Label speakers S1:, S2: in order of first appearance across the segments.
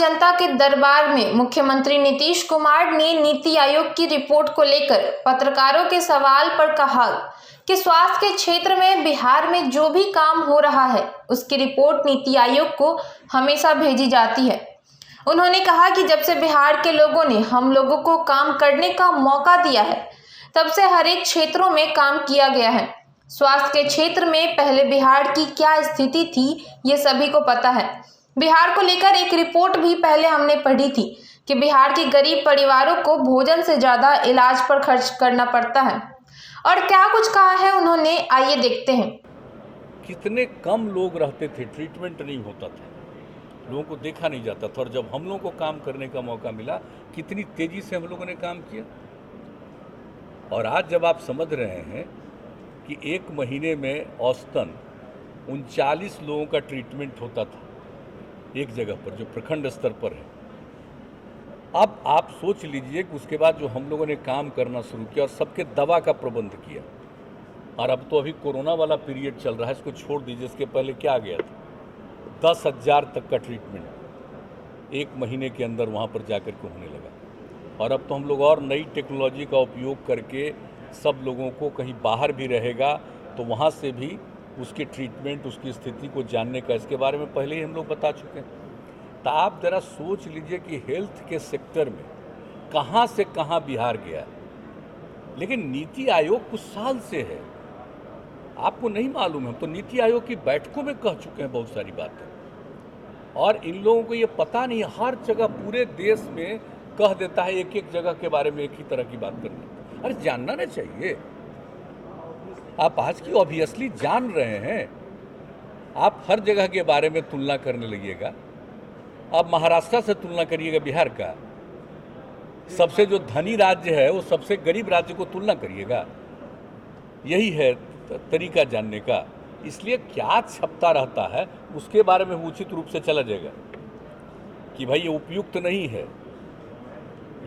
S1: जनता के दरबार में मुख्यमंत्री नीतीश कुमार ने नीति आयोग की रिपोर्ट को लेकर पत्रकारों के सवाल पर कहा कि स्वास्थ्य के क्षेत्र में बिहार में जो भी काम हो रहा है उसकी रिपोर्ट नीति आयोग को हमेशा भेजी जाती है। उन्होंने कहा कि जब से बिहार के लोगों ने हम लोगों को काम करने का मौका दिया है तब से हर एक क्षेत्रों में काम किया गया है। स्वास्थ्य के क्षेत्र में पहले बिहार की क्या स्थिति थी ये सभी को पता है। बिहार को लेकर एक रिपोर्ट भी पहले हमने पढ़ी थी कि बिहार के गरीब परिवारों को भोजन से ज्यादा इलाज पर खर्च करना पड़ता है। और क्या कुछ कहा है उन्होंने, आइए देखते हैं।
S2: कितने कम लोग रहते थे, ट्रीटमेंट नहीं होता था, लोगों को देखा नहीं जाता था, और जब हम लोगों को काम करने का मौका मिला कितनी तेजी से हम लोगों ने काम किया। और आज जब आप समझ रहे हैं कि एक महीने में औसतन 39 लोगों का ट्रीटमेंट होता था एक जगह पर, जो प्रखंड स्तर पर है, अब आप सोच लीजिए कि उसके बाद जो हम लोगों ने काम करना शुरू किया और सबके दवा का प्रबंध किया, और अब तो अभी कोरोना वाला पीरियड चल रहा है, इसको छोड़ दीजिए, इसके पहले क्या गया था, 10,000 तक का ट्रीटमेंट एक महीने के अंदर वहाँ पर जाकर के होने लगा। और अब तो हम लोग और नई टेक्नोलॉजी का उपयोग करके सब लोगों को, कहीं बाहर भी रहेगा तो वहाँ से भी उसके ट्रीटमेंट, उसकी स्थिति को जानने का, इसके बारे में पहले ही हम लोग बता चुके हैं। तो आप ज़रा सोच लीजिए कि हेल्थ के सेक्टर में कहाँ से कहाँ बिहार गया है। लेकिन नीति आयोग कुछ साल से है, आपको नहीं मालूम है, हम तो नीति आयोग की बैठकों में कह चुके हैं बहुत सारी बातें, और इन लोगों को ये पता नहीं, हर जगह पूरे देश में कह देता है एक एक जगह के बारे में एक ही तरह की बात करनी। अरे जानना ना चाहिए। आप आज की ऑब्वियसली जान रहे हैं, आप हर जगह के बारे में तुलना करने लगिएगा। अब महाराष्ट्र से तुलना करिएगा बिहार का, सबसे जो धनी राज्य है वो सबसे गरीब राज्य को तुलना करिएगा। यही है तरीका जानने का। इसलिए क्या छपता रहता है उसके बारे में उचित रूप से चला जाएगा कि भाई ये उपयुक्त नहीं है,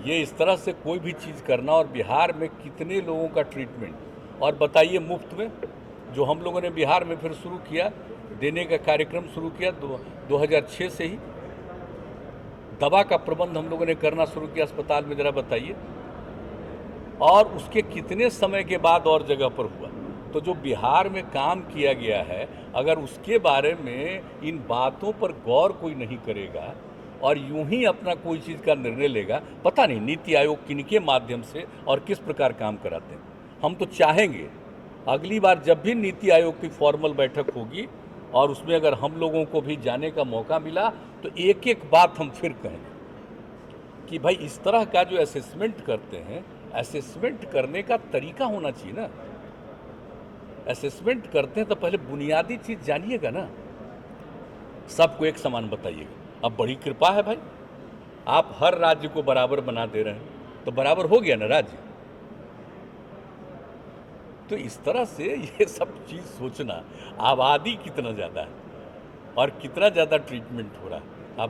S2: ये इस तरह से कोई भी चीज़ करना। और बिहार में कितने लोगों का ट्रीटमेंट, और बताइए मुफ्त में, जो हम लोगों ने बिहार में फिर शुरू किया, देने का कार्यक्रम शुरू किया 2006 से ही, दवा का प्रबंध हम लोगों ने करना शुरू किया अस्पताल में, ज़रा बताइए। और उसके कितने समय के बाद और जगह पर हुआ। तो जो बिहार में काम किया गया है, अगर उसके बारे में इन बातों पर गौर कोई नहीं करेगा और यूं ही अपना कोई चीज़ का निर्णय लेगा, पता नहीं नीति आयोग किनके माध्यम से और किस प्रकार काम कराते हैं। हम तो चाहेंगे अगली बार जब भी नीति आयोग की फॉर्मल बैठक होगी और उसमें अगर हम लोगों को भी जाने का मौका मिला तो एक एक बात हम फिर कहेंगे कि भाई इस तरह का जो असेसमेंट करते हैं, असेसमेंट करने का तरीका होना चाहिए ना। असेसमेंट करते हैं तो पहले बुनियादी चीज़ जानिएगा ना, सबको एक समान बताइएगा। अब बड़ी कृपा है भाई, आप हर राज्य को बराबर बना दे रहे हैं, तो बराबर हो गया ना राज्य। तो इस तरह से ये सब चीज़ सोचना, आबादी कितना ज़्यादा है और कितना ज़्यादा ट्रीटमेंट हो रहा है,